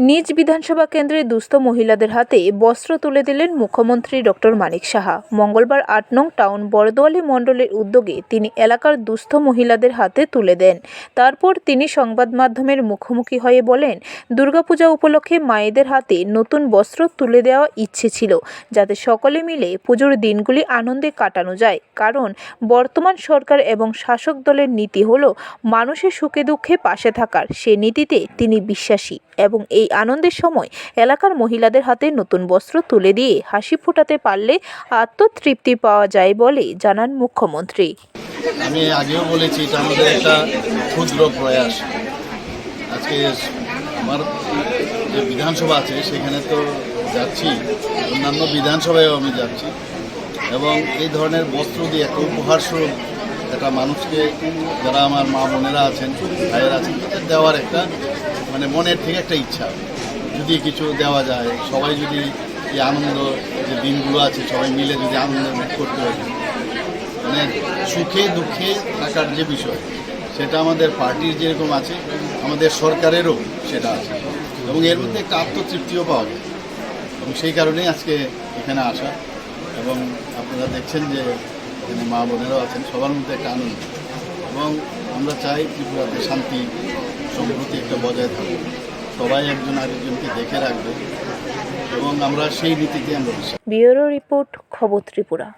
নিজ বিধানসভা কেন্দ্রে দুস্থ মহিলাদের হাতে বস্ত্র তুলে দিলেন মুখ্যমন্ত্রী ডক্টর মানিক সাহা। মঙ্গলবার ৮ নং টাউন বরদোয়ালি মণ্ডলের উদ্যোগে তিনি এলাকার দুস্থ মহিলাদের হাতে তুলে দেন। তারপর তিনি সংবাদ মাধ্যমের মুখোমুখি হয়ে বলেন, দুর্গাপূজা উপলক্ষে মায়েদের হাতে নতুন বস্ত্র তুলে দেওয়া ইচ্ছে ছিল, যাতে সকলে মিলে পুজোর দিনগুলি আনন্দে কাটানো যায়। কারণ বর্তমান সরকার এবং শাসক দলের নীতি হলো মানুষের সুখে দুঃখে পাশে থাকার। সে নীতিতে তিনি বিশ্বাসী এবং এই আনন্দের সময় এলাকার মহিলাদের হাতে নতুন বস্ত্র তুলে দিয়ে হাসি ফোটাতে পারলে আত্মতৃপ্তি পাওয়া যায় বলে জানান মুখ্যমন্ত্রী। আমি আগেও বলেছি, এটা আমাদের একটা ক্ষুদ্র প্রয়াস। আজকে আমার যে বিধানসভা আছে সেখানে তো যাচ্ছি, অন্যান্য বিধানসভায়ও আমি যাচ্ছি এবং এই ধরনের বস্ত্র দিয়ে একটা উপহার স্বরূপ একটা মানুষকে, যারা আমার মা বোনেরা আছেন, ভাইয়েরা আছেন, তাদের দেওয়ার একটা মনের থেকে একটা ইচ্ছা, যদি কিছু দেওয়া যায়, সবাই যদি এই আনন্দ যে দিনগুলো আছে সবাই মিলে যদি আনন্দ করতে পারে, সুখে দুঃখে থাকার যে বিষয়, সেটা আমাদের পার্টির যেরকম আছে আমাদের সরকারেরও সেটা আছে এবং এর মধ্যে একটা আত্মতৃপ্তিও পাওয়া যায় এবং সেই কারণেই আজকে এখানে আসা। এবং আপনারা দেখছেন যে এখানে মা বোনেরাও আছেন, সবার মধ্যে একটা আনন্দ এবং আমরা চাই ত্রিপুরাতে শান্তি সম্প্রতি একটা বজায় থাকবে, সবাই একজন আরেকজনকে দেখে রাখবে এবং আমরা সেই নীতিতে আমরা বিশ্বাস। ব্যুরো রিপোর্ট, খবর ত্রিপুরা।